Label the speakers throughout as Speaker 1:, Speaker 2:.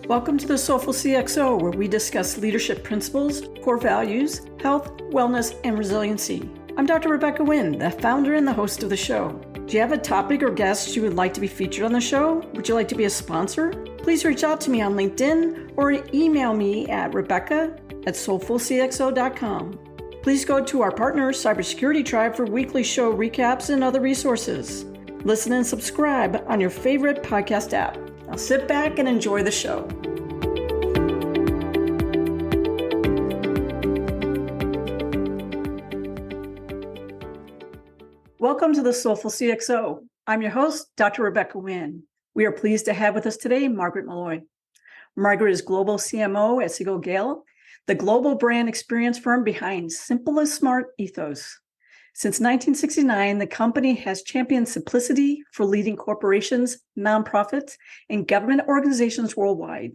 Speaker 1: Welcome to the Soulful CXO, where we discuss leadership principles, core values, health, wellness, and resiliency. I'm Dr. Rebecca Wynn, the founder and the host of the show. Do you have a topic or guest you would like to be featured on the show? Would you like to be a sponsor? Please reach out to me on LinkedIn or email me at rebecca@soulfulcxo.com. Please go to our partner, Cybersecurity Tribe, for weekly show recaps and other resources. Listen and subscribe on your favorite podcast app. Now sit back and enjoy the show. Welcome to the Soulful CXO. I'm your host, Dr. Rebecca Wynn. We are pleased to have with us today Margaret Malloy. Margaret is Global CMO at ScO&x, the global brand experience firm behind Simple is Smart ethos. Since 1969, the company has championed simplicity for leading corporations, nonprofits, and government organizations worldwide.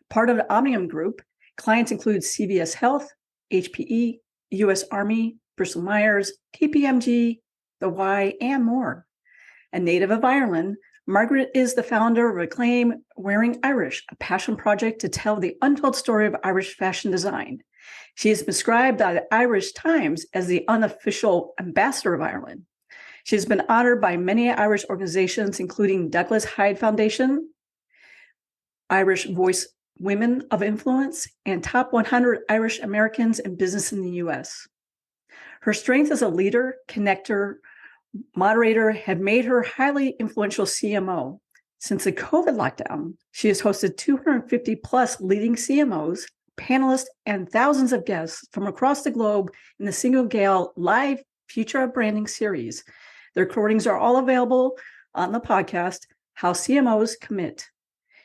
Speaker 1: Part of the Omnium Group, clients include CVS Health, HPE, U.S. Army, Bristol-Myers, KPMG, the Y, and more. A native of Ireland, Margaret is the founder of Reclaim Wearing Irish, a passion project to tell the untold story of Irish fashion design. She is described by the Irish Times as the unofficial ambassador of Ireland. She has been honored by many Irish organizations, including Douglas Hyde Foundation, Irish Voice Women of Influence, and Top 100 Irish Americans in Business in the U.S. Her strength as a leader, connector, moderator have made her highly influential CMO. Since the COVID lockdown, she has hosted 250 plus leading CMOs, panelists, and thousands of guests from across the globe in the ScO&x live Future of Branding series. The recordings are all available on the podcast, How CMOs Commit.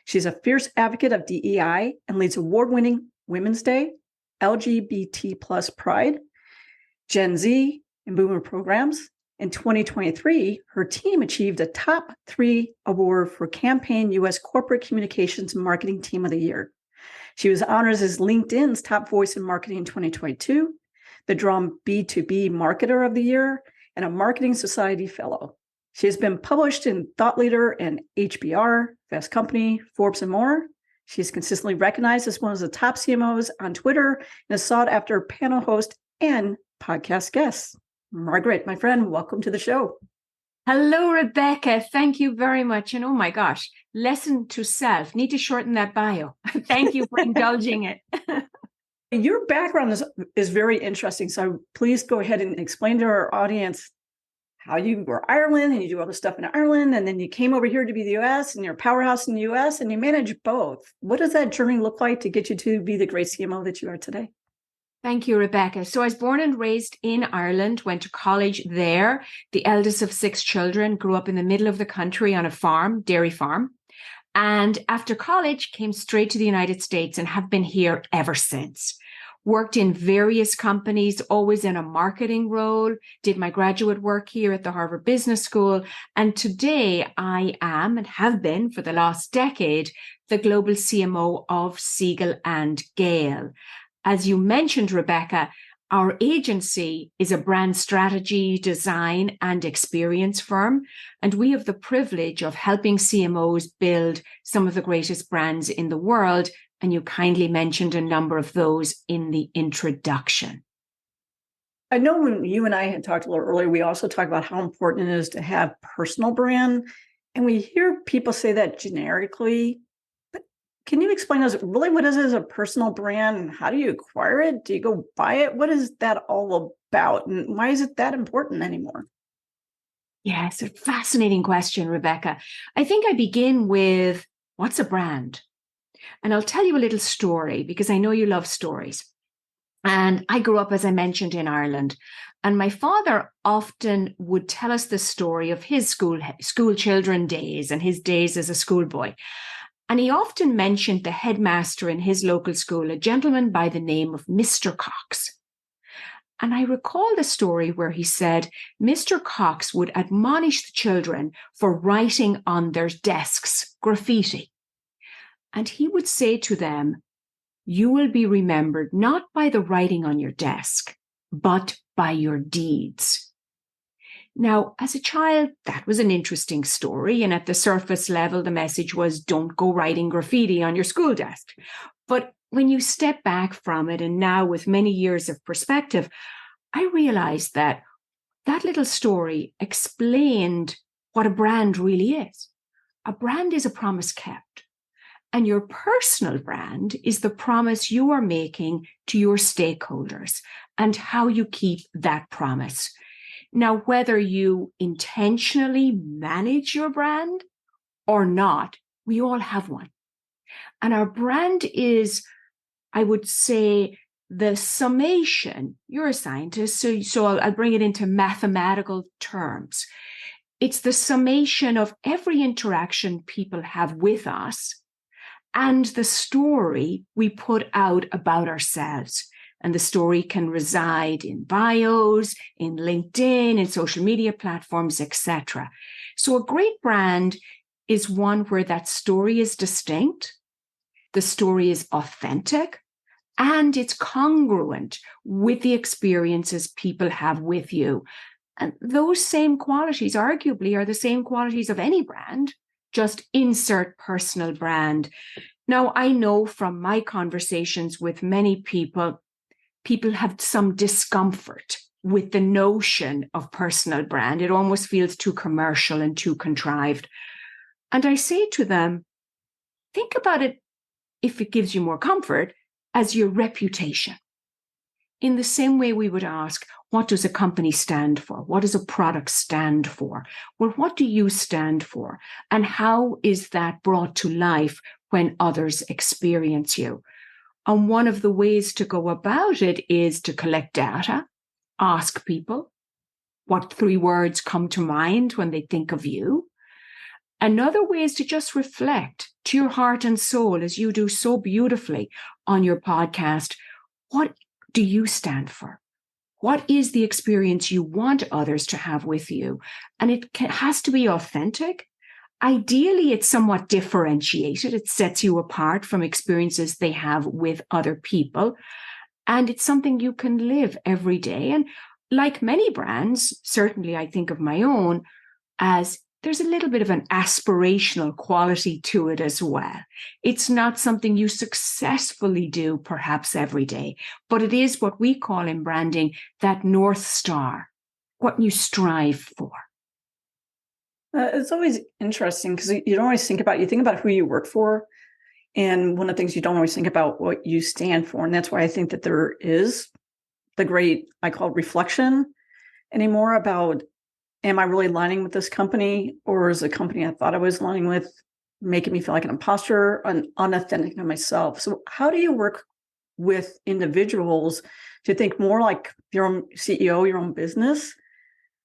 Speaker 1: She's a fierce advocate of DEI and leads award-winning Women's Day, LGBT plus Pride, Gen Z, and Boomer programs. In 2023, her team achieved a top 3 award for Campaign U.S. Corporate Communications Marketing Team of the Year. She was honored as LinkedIn's top voice in marketing in 2022, the Drum B2B Marketer of the Year, and a Marketing Society Fellow. She has been published in Thought Leader and HBR, Fast Company, Forbes, and more. She's consistently recognized as one of the top CMOs on Twitter and a sought-after panel host and podcast guest. Margaret, my friend, welcome to the show.
Speaker 2: Hello, Rebecca. Thank you very much. And oh my gosh, lesson to self. Need to shorten that bio. Thank you for indulging it.
Speaker 1: Your background is very interesting. So please go ahead and explain to our audience how you were Ireland and you do all the stuff in Ireland. And then you came over here to be the US and you're a powerhouse in the US and you manage both. What does that journey look like to get you to be the great CMO that you are today?
Speaker 2: Thank you, Rebecca. So I was born and raised in Ireland, went to college there, the eldest of 6 children, grew up in the middle of the country on a farm, dairy farm. And after college, came straight to the United States and have been here ever since. Worked in various companies, always in a marketing role, did my graduate work here at the Harvard Business School. And today I am, and have been for the last decade, the global CMO of Siegel and Gale. As you mentioned, Rebecca, our agency is a brand strategy, design, and experience firm, and we have the privilege of helping CMOs build some of the greatest brands in the world, and you kindly mentioned a number of those in the introduction.
Speaker 1: I know when you and I had talked a little earlier, we also talked about how important it is to have personal brand, and we hear people say that generically. Can you explain to us really what is it as a personal brand and how do you acquire it? Do you go buy it? What is that all about? And why is it that important anymore?
Speaker 2: Yeah, it's a fascinating question, Rebecca. I think I begin with what's a brand? And I'll tell you a little story because I know you love stories. And I grew up, as I mentioned, in Ireland. And my father often would tell us the story of his school children days and his days as a schoolboy. And he often mentioned the headmaster in his local school, a gentleman by the name of Mr. Cox. And I recall the story where he said Mr. Cox would admonish the children for writing on their desks graffiti. And he would say to them, you will be remembered not by the writing on your desk, but by your deeds. Now, as a child, that was an interesting story. And at the surface level, the message was don't go writing graffiti on your school desk. But when you step back from it, and now with many years of perspective, I realized that that little story explained what a brand really is. A brand is a promise kept. And your personal brand is the promise you are making to your stakeholders and how you keep that promise. Now, whether you intentionally manage your brand or not, we all have one. And our brand is, I would say, the summation. You're a scientist, so I'll bring it into mathematical terms. It's the summation of every interaction people have with us and the story we put out about ourselves. And the story can reside in bios, in LinkedIn, in social media platforms, etc. So a great brand is one where that story is distinct, the story is authentic, and it's congruent with the experiences people have with you. And those same qualities arguably are the same qualities of any brand, just insert personal brand. Now, I know from my conversations with many people have some discomfort with the notion of personal brand. It almost feels too commercial and too contrived. And I say to them, think about it, if it gives you more comfort, as your reputation. In the same way we would ask, what does a company stand for? What does a product stand for? Well, what do you stand for? And how is that brought to life when others experience you? And one of the ways to go about it is to collect data, ask people what 3 words come to mind when they think of you. Another way is to just reflect to your heart and soul, as you do so beautifully on your podcast. What do you stand for? What is the experience you want others to have with you? And it has to be authentic. Ideally, it's somewhat differentiated. It sets you apart from experiences they have with other people. And it's something you can live every day. And like many brands, certainly I think of my own as there's a little bit of an aspirational quality to it as well. It's not something you successfully do perhaps every day, but it is what we call in branding that North Star, what you strive for.
Speaker 1: It's always interesting because you don't always think about who you work for. And one of the things you don't always think about what you stand for. And that's why I think that there is the great, I call it reflection anymore about, am I really aligning with this company, or is the company I thought I was aligning with making me feel like an imposter and unauthentic to myself? So how do you work with individuals to think more like your own CEO, your own business,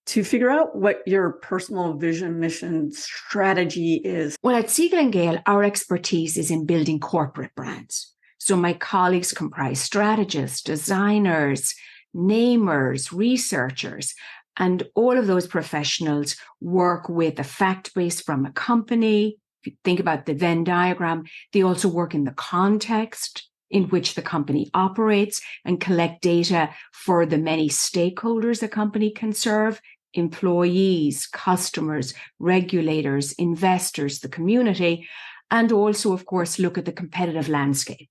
Speaker 1: to figure out what your personal vision, mission, strategy is?
Speaker 2: Well, at Siegel & Gale, our expertise is in building corporate brands. So my colleagues comprise strategists, designers, namers, researchers, and all of those professionals work with a fact base from a company. If you think about the Venn diagram, they also work in the context in which the company operates and collect data for the many stakeholders a company can serve: employees, customers, regulators, investors, the community, and also, of course, look at the competitive landscape.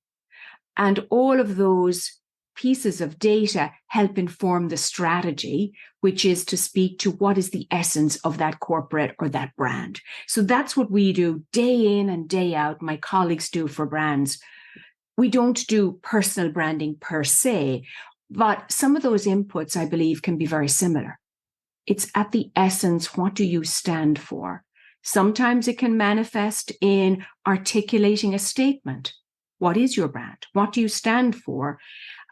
Speaker 2: And all of those pieces of data help inform the strategy, which is to speak to what is the essence of that corporate or that brand. So that's what we do day in and day out. My colleagues do for brands. We don't do personal branding per se, but some of those inputs, I believe, can be very similar. It's at the essence, what do you stand for? Sometimes it can manifest in articulating a statement. What is your brand? What do you stand for?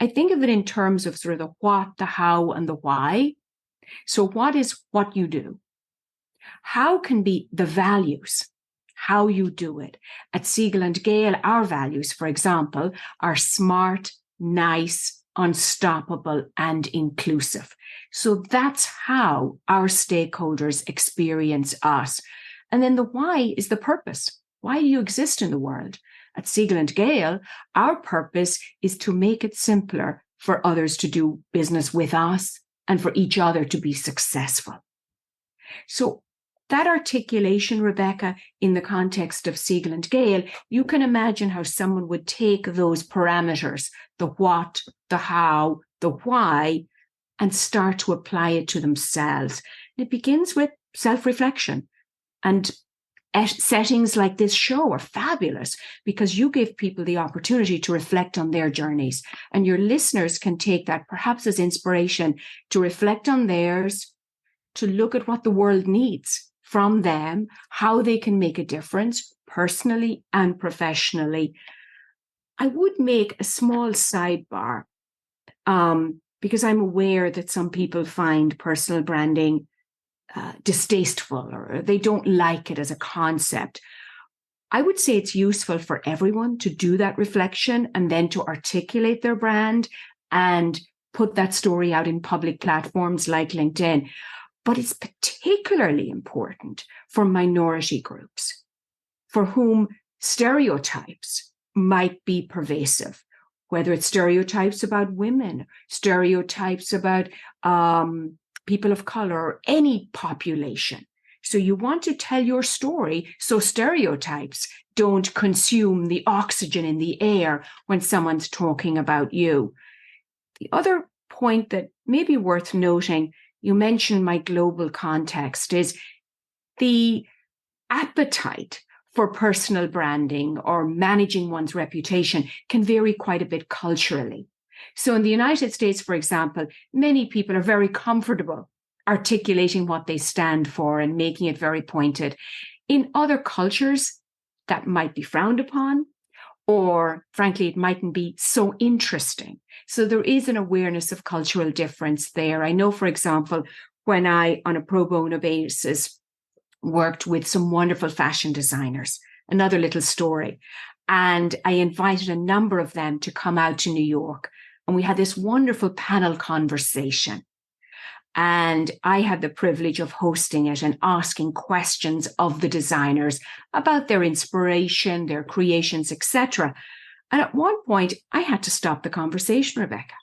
Speaker 2: I think of it in terms of sort of the what, the how, and the why. So what is what you do? How can be the values, how you do it. At Siegel & Gale, our values, for example, are smart, nice, unstoppable, and inclusive. So that's how our stakeholders experience us. And then the why is the purpose. Why do you exist in the world? At Siegel & Gale, our purpose is to make it simpler for others to do business with us and for each other to be successful. So that articulation, Rebecca, in the context of Siegel and Gale, you can imagine how someone would take those parameters, the what, the how, the why, and start to apply it to themselves. And it begins with self-reflection. And settings like this show are fabulous because you give people the opportunity to reflect on their journeys. And your listeners can take that perhaps as inspiration to reflect on theirs, to look at what the world needs from them, how they can make a difference personally and professionally. I would make a small sidebar because I'm aware that some people find personal branding distasteful or they don't like it as a concept. I would say it's useful for everyone to do that reflection and then to articulate their brand and put that story out in public platforms like LinkedIn. But it's particularly important for minority groups for whom stereotypes might be pervasive, whether it's stereotypes about women, stereotypes about people of color, or any population. So you want to tell your story so stereotypes don't consume the oxygen in the air when someone's talking about you. The other point that may be worth noting, you mentioned my global context, is the appetite for personal branding or managing one's reputation can vary quite a bit culturally. So in the United States, for example, many people are very comfortable articulating what they stand for and making it very pointed. In other cultures, that might be frowned upon, or frankly, it mightn't be so interesting. So there is an awareness of cultural difference there. I know, for example, when I, on a pro bono basis, worked with some wonderful fashion designers, another little story, and I invited a number of them to come out to New York. And we had this wonderful panel conversation. And I had the privilege of hosting it and asking questions of the designers about their inspiration, their creations, etc. And at one point, I had to stop the conversation, Rebecca,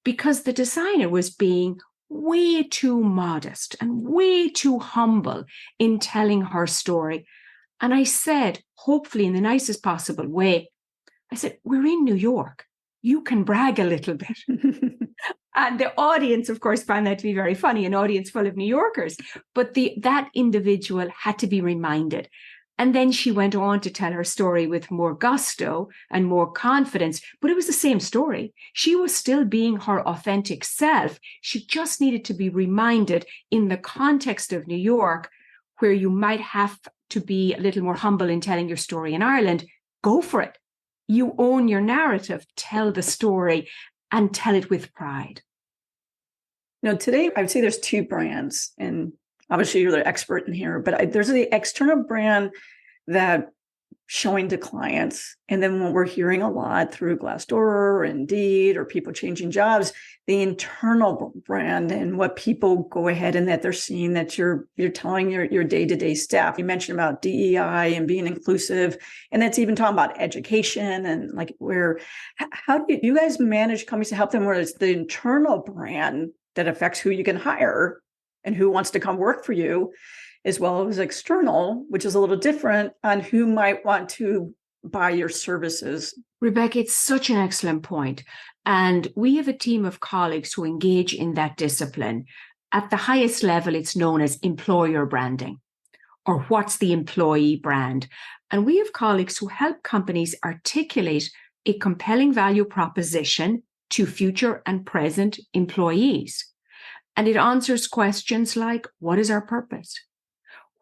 Speaker 2: because the designer was being way too modest and way too humble in telling her story. And I said, hopefully in the nicest possible way, I said, we're in New York. You can brag a little bit. And the audience, of course, found that to be very funny, an audience full of New Yorkers. But that individual had to be reminded. And then she went on to tell her story with more gusto and more confidence. But it was the same story. She was still being her authentic self. She just needed to be reminded in the context of New York, where you might have to be a little more humble in telling your story in Ireland. Go for it. You own your narrative, tell the story, and tell it with pride.
Speaker 1: Today I would say there's two brands, and obviously you're the expert in here, but there's the external brand that showing to clients. And then what we're hearing a lot through Glassdoor or Indeed or people changing jobs, the internal brand and what people go ahead and that they're seeing that you're telling your day-to-day staff. You mentioned about DEI and being inclusive, and that's even talking about education and like how do you guys manage companies to help them where it's the internal brand that affects who you can hire and who wants to come work for you, as well as external, which is a little different on who might want to buy your services?
Speaker 2: Rebecca, it's such an excellent point. And we have a team of colleagues who engage in that discipline. At the highest level, it's known as employer branding, or what's the employee brand. And we have colleagues who help companies articulate a compelling value proposition to future and present employees. And it answers questions like, what is our purpose?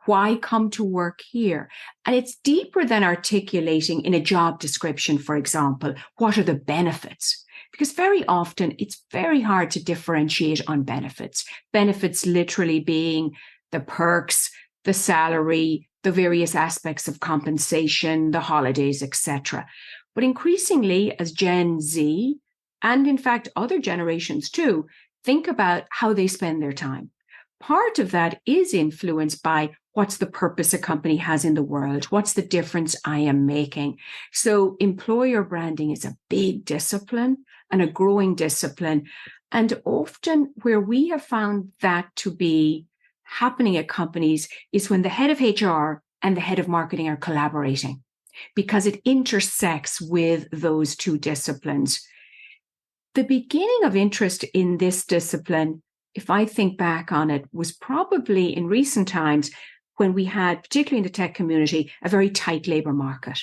Speaker 2: Why come to work here? And it's deeper than articulating in a job description, for example, what are the benefits? Because very often it's very hard to differentiate on benefits. Benefits literally being the perks, the salary, the various aspects of compensation, the holidays, etc. But increasingly, as Gen Z, and in fact other generations too, think about how they spend their time. Part of that is influenced by what's the purpose a company has in the world? What's the difference I am making? So employer branding is a big discipline and a growing discipline. And often where we have found that to be happening at companies is when the head of HR and the head of marketing are collaborating, because it intersects with those two disciplines. The beginning of interest in this discipline, if I think back on it, was probably in recent times when we had, particularly in the tech community, a very tight labor market.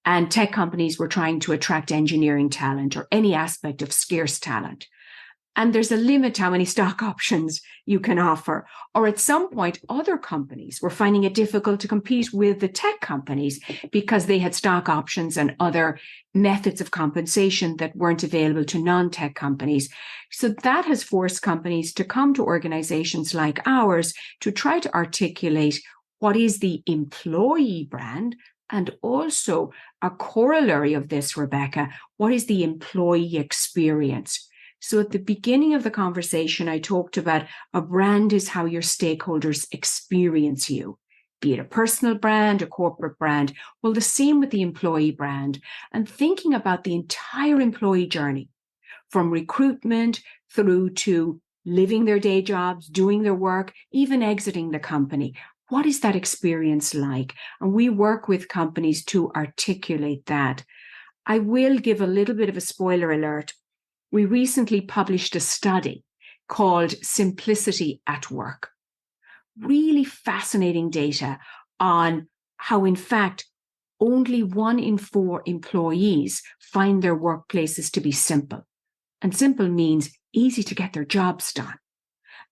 Speaker 2: And tech companies were trying to attract engineering talent or any aspect of scarce talent. And there's a limit to how many stock options you can offer. Or at some point, other companies were finding it difficult to compete with the tech companies because they had stock options and other methods of compensation that weren't available to non-tech companies. So that has forced companies to come to organizations like ours to try to articulate what is the employee brand, and also a corollary of this, Rebecca, what is the employee experience? So at the beginning of the conversation, I talked about a brand is how your stakeholders experience you, be it a personal brand, a corporate brand. Well, the same with the employee brand, and thinking about the entire employee journey from recruitment through to living their day jobs, doing their work, even exiting the company. What is that experience like? And we work with companies to articulate that. I will give a little bit of a spoiler alert. We recently published a study called Simplicity at Work. Really fascinating data on how, in fact, only 1 in 4 employees find their workplaces to be simple. And simple means easy to get their jobs done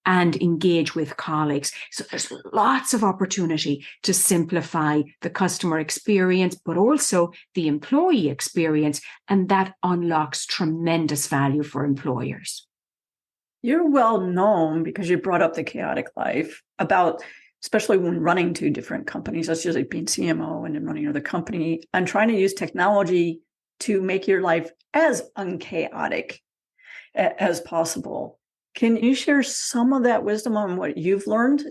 Speaker 2: and engage with colleagues. So there's lots of opportunity to simplify the customer experience, but also the employee experience, and that unlocks tremendous value for employers.
Speaker 1: You're well known because you brought up the chaotic life about, especially when running 2 different companies, that's usually being CMO and then running another company, and trying to use technology to make your life as unchaotic as possible. Can you share some of that wisdom on what you've learned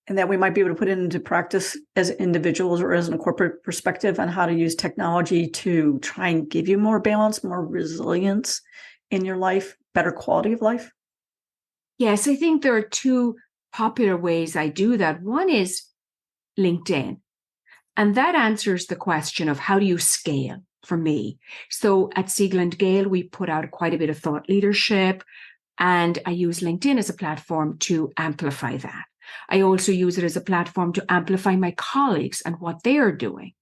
Speaker 1: and that we might be able to put into practice as individuals or as a corporate perspective on how to use technology to try and give you more balance, more resilience in your life, better quality of life?
Speaker 2: Yes, I think there are 2 popular ways I do that. One is LinkedIn, and that answers the question of how do you scale for me. So at Siegel & Gale, we put out quite a bit of thought leadership, and I use LinkedIn as a platform to amplify that. I also use it as a platform to amplify my colleagues and what they are doing.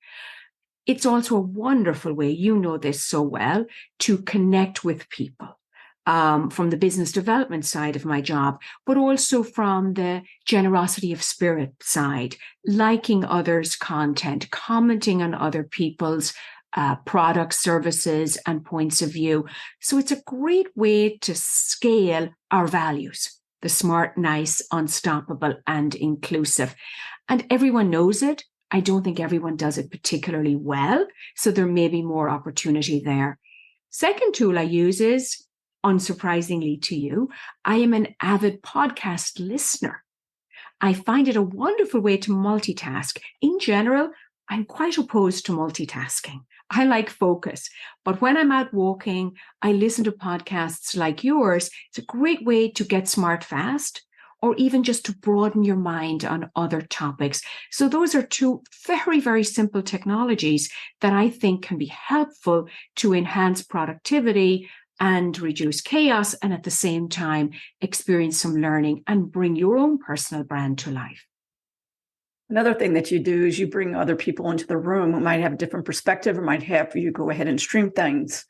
Speaker 2: It's also a wonderful way, you know this so well, to connect with people from the business development side of my job, but also from the generosity of spirit side, liking others' content, commenting on other people's products, services, and points of view. So it's a great way to scale our values, the smart, nice, unstoppable, and inclusive. And everyone knows it. I don't think everyone does it particularly well. So there may be more opportunity there. Second tool I use is, unsurprisingly to you, I am an avid podcast listener. I find it a wonderful way to multitask. In general, I'm quite opposed to multitasking. I like focus, but when I'm out walking, I listen to podcasts like yours. It's a great way to get smart fast, or even just to broaden your mind on other topics. So those are 2 very, very simple technologies that I think can be helpful to enhance productivity and reduce chaos, and at the same time, experience some learning and bring your own personal brand to life.
Speaker 1: Another thing that you do is you bring other people into the room who might have a different perspective or might have you go ahead and stream things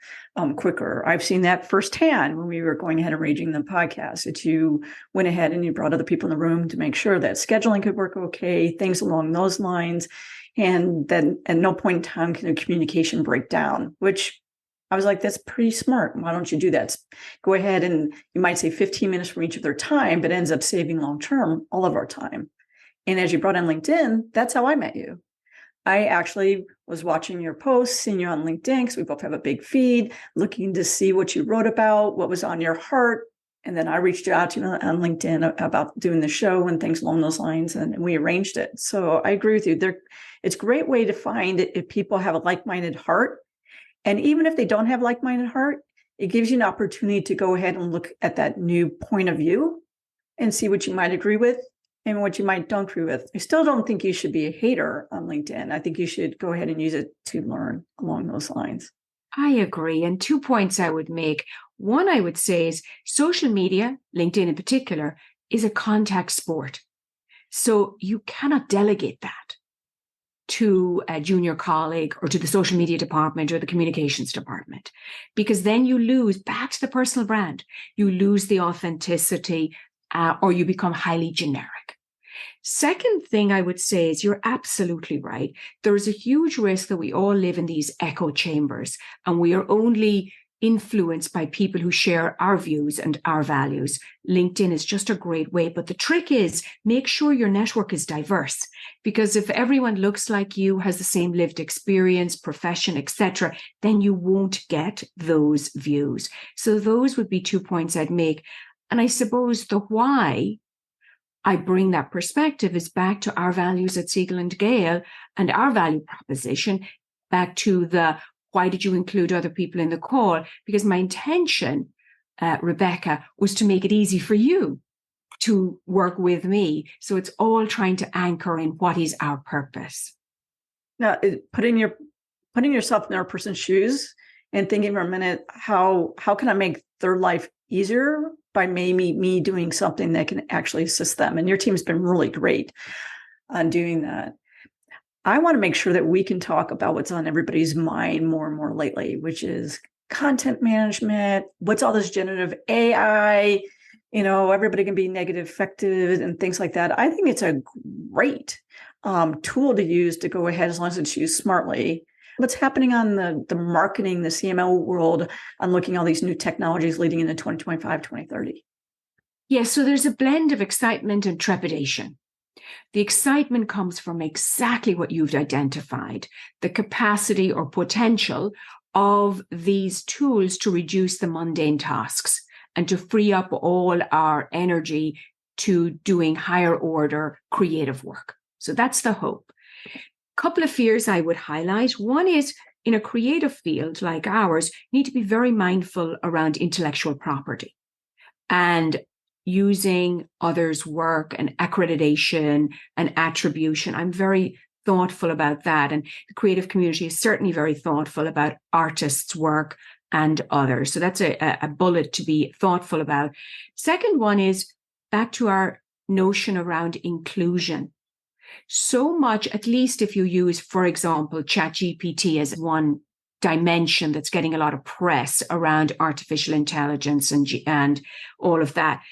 Speaker 1: quicker. I've seen that firsthand when we were going ahead and arranging the podcast, that you went ahead and you brought other people in the room to make sure that scheduling could work okay, things along those lines. And then at no point in time can the communication break down, which I was like, that's pretty smart. Why don't you do that? Go ahead and you might say 15 minutes from each of their time, but ends up saving long-term all of our time. And as you brought in LinkedIn, that's how I met you. I actually was watching your posts, seeing you on LinkedIn, because we both have a big feed, looking to see what you wrote about, what was on your heart. And then I reached out to you on LinkedIn about doing the show and things along those lines, and we arranged it. So I agree with you. It's a great way to find if people have a like-minded heart. And even if they don't have like-minded heart, it gives you an opportunity to go ahead and look at that new point of view and see what you might agree with and what you don't agree with. I still don't think you should be a hater on LinkedIn. I think you should go ahead and use it to learn along those lines.
Speaker 2: I agree. And 2 points I would make. One, I would say is social media, LinkedIn in particular, is a contact sport. So you cannot delegate that to a junior colleague or to the social media department or the communications department, because then you lose back to the personal brand. You lose the authenticity or you become highly generic. Second thing I would say is you're absolutely right. There is a huge risk that we all live in these echo chambers and we are only influenced by people who share our views and our values. LinkedIn is just a great way. But the trick is make sure your network is diverse, because if everyone looks like you, has the same lived experience, profession, etc., then you won't get those views. So those would be 2 points I'd make. And I suppose the why I bring that perspective is back to our values at Siegel & Gale and our value proposition, back to the why did you include other people in the call? Because my intention, Rebecca, was to make it easy for you to work with me. So it's all trying to anchor in what is our purpose.
Speaker 1: Now, putting yourself in their person's shoes and thinking for a minute, how can I make their life easier by maybe me doing something that can actually assist them? And your team's been really great on doing that. I want to make sure that we can talk about what's on everybody's mind more and more lately, which is content management. What's all this generative AI? Everybody can be negative affected and things like that. I think it's a great tool to use to go ahead, as long as it's used smartly. What's happening on the marketing, the CMO world, on looking at all these new technologies leading into 2025, 2030?
Speaker 2: Yes, so there's a blend of excitement and trepidation. The excitement comes from exactly what you've identified, the capacity or potential of these tools to reduce the mundane tasks and to free up all our energy to doing higher order creative work. So that's the hope. A couple of fears I would highlight. One is, in a creative field like ours, you need to be very mindful around intellectual property and using others' work and accreditation and attribution. I'm very thoughtful about that. And the creative community is certainly very thoughtful about artists' work and others. So that's a bullet to be thoughtful about. Second one is back to our notion around inclusion. So much, at least if you use, for example, ChatGPT as one dimension that's getting a lot of press around artificial intelligence and all of that.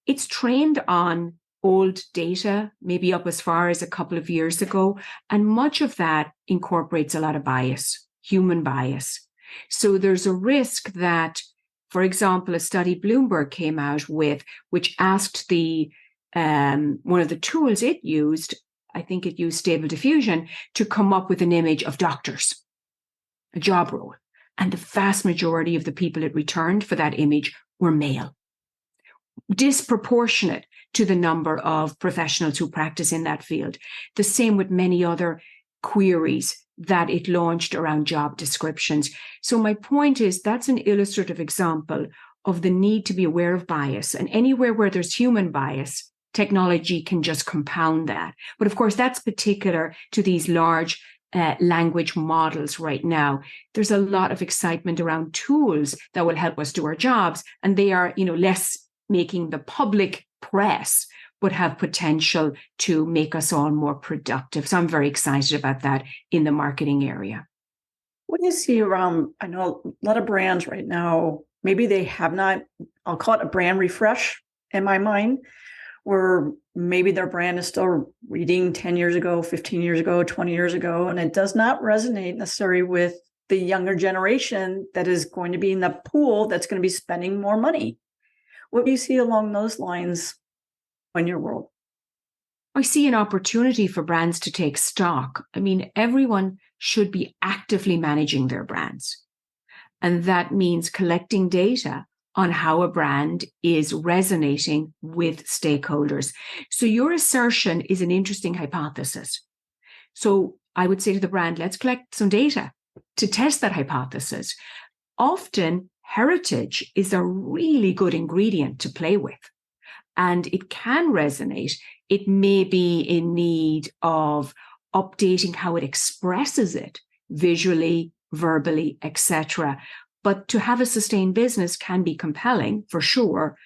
Speaker 2: It's trained on old data, maybe up as far as a couple of years ago. And much of that incorporates a lot of bias, human bias. So there's a risk that, for example, a study Bloomberg came out with, which asked one of the tools it used, I think it used Stable Diffusion, to come up with an image of doctors, a job role. And the vast majority of the people it returned for that image were male, disproportionate to the number of professionals who practice in that field. The same with many other queries that it launched around job descriptions. So my point is, that's an illustrative example of the need to be aware of bias. And anywhere where there's human bias, technology can just compound that. But of course, that's particular to these large language models right now. There's a lot of excitement around tools that will help us do our jobs. And they are, less making the public press, but have potential to make us all more productive. So I'm very excited about that in the marketing area.
Speaker 1: What do you see around? I know a lot of brands right now, maybe they have not, I'll call it a brand refresh in my mind, where maybe their brand is still reading 10 years ago, 15 years ago, 20 years ago, and it does not resonate necessarily with the younger generation that is going to be in the pool that's going to be spending more money. What do you see along those lines in your world?
Speaker 2: I see an opportunity for brands to take stock. I mean, everyone should be actively managing their brands. And that means collecting data on how a brand is resonating with stakeholders. So your assertion is an interesting hypothesis. So I would say to the brand, let's collect some data to test that hypothesis. Often, heritage is a really good ingredient to play with. And it can resonate It may be in need of updating how it expresses it visually, verbally, etc. But to have a sustained business can be compelling, for sure.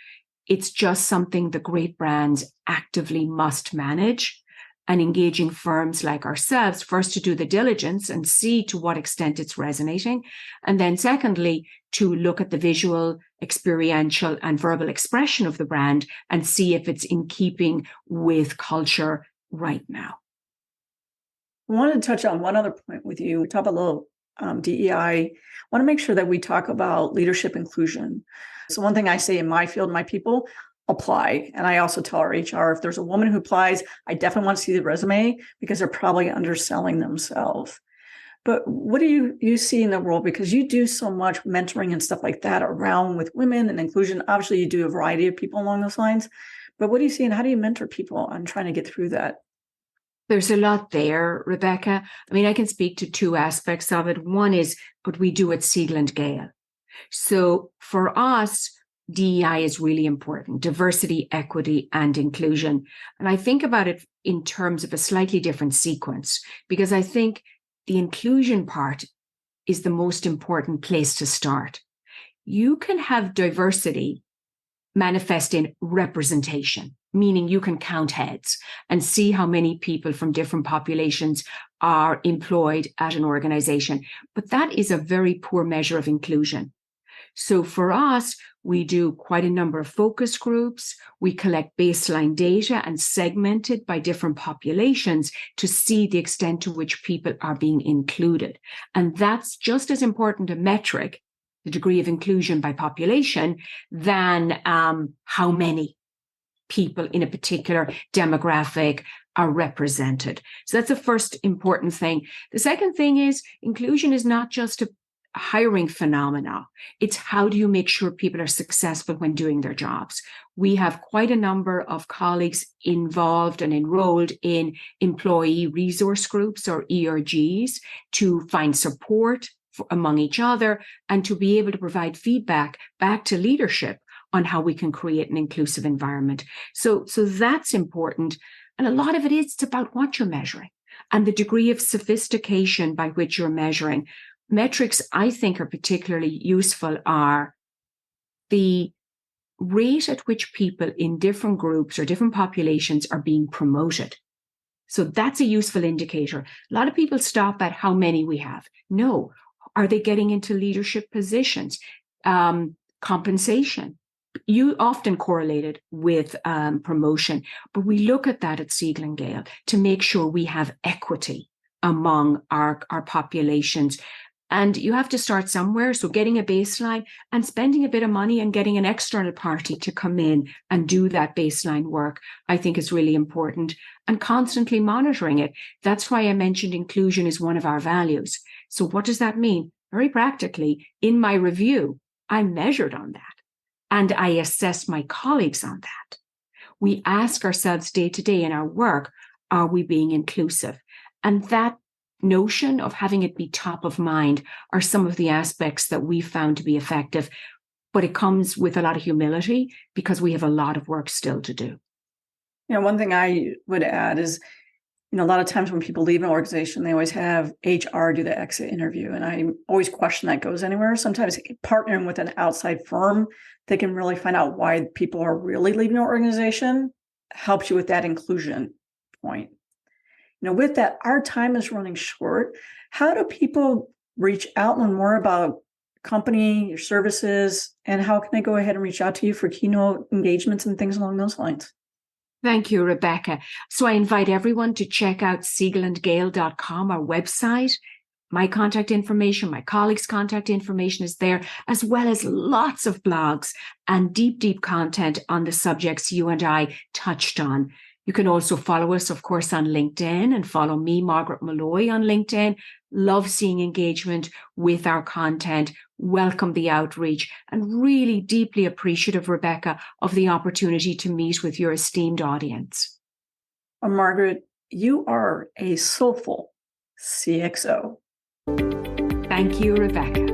Speaker 2: It's just something the great brands actively must manage, and engaging firms like ourselves first to do the diligence and see to what extent it's resonating. And then secondly, to look at the visual, experiential and verbal expression of the brand and see if it's in keeping with culture right now.
Speaker 1: I wanted to touch on one other point with you. We talk about a little DEI. I want to make sure that we talk about leadership inclusion. So one thing I say in my field, my people, apply. And I also tell our HR, if there's a woman who applies, I definitely want to see the resume because they're probably underselling themselves. But what do you see in the world? Because you do so much mentoring and stuff like that around with women and inclusion. Obviously, you do a variety of people along those lines. But what do you see and how do you mentor people on trying to get through that?
Speaker 2: There's a lot there, Rebecca. I mean, I can speak to two aspects of it. One is what we do at Siegel&Gale. So for us, DEI is really important, diversity, equity, and inclusion. And I think about it in terms of a slightly different sequence, because I think the inclusion part is the most important place to start. You can have diversity manifest in representation, meaning you can count heads and see how many people from different populations are employed at an organization. But that is a very poor measure of inclusion. So for us, we do quite a number of focus groups. We collect baseline data and segment it by different populations to see the extent to which people are being included. And that's just as important a metric, the degree of inclusion by population, than how many people in a particular demographic are represented. So that's the first important thing. The second thing is inclusion is not just a hiring phenomena. It's how do you make sure people are successful when doing their jobs? We have quite a number of colleagues involved and enrolled in employee resource groups or ERGs to find support among each other and to be able to provide feedback back to leadership on how we can create an inclusive environment. So that's important. And a lot of it is about what you're measuring and the degree of sophistication by which you're measuring. Metrics I think are particularly useful are the rate at which people in different groups or different populations are being promoted. So that's a useful indicator. A lot of people stop at how many we have. No. Are they getting into leadership positions? Compensation. You often correlate it with promotion, but we look at that at Siegel&Gale to make sure we have equity among our populations. And you have to start somewhere. So getting a baseline and spending a bit of money and getting an external party to come in and do that baseline work, I think is really important, and constantly monitoring it. That's why I mentioned inclusion is one of our values. So what does that mean? Very practically, in my review, I'm measured on that and I assess my colleagues on that. We ask ourselves day to day in our work, are we being inclusive? And that notion of having it be top of mind are some of the aspects that we found to be effective, but it comes with a lot of humility because we have a lot of work still to do.
Speaker 1: One thing I would add is, a lot of times when people leave an organization, they always have HR do the exit interview. And I always question that goes anywhere. Sometimes partnering with an outside firm, they can really find out why people are really leaving an organization, helps you with that inclusion point. With that, our time is running short. How do people reach out and learn more about company, your services, and how can they go ahead and reach out to you for keynote engagements and things along those lines?
Speaker 2: Thank you, Rebecca. So I invite everyone to check out siegelandgale.com, our website. My contact information, my colleagues' contact information is there, as well as lots of blogs and deep content on the subjects you and I touched on. You can also follow us, of course, on LinkedIn and follow me, Margaret Malloy, on LinkedIn. Love seeing engagement with our content. Welcome the outreach and really deeply appreciative, Rebecca, of the opportunity to meet with your esteemed audience.
Speaker 1: Margaret, you are a soulful CXO.
Speaker 2: Thank you, Rebecca.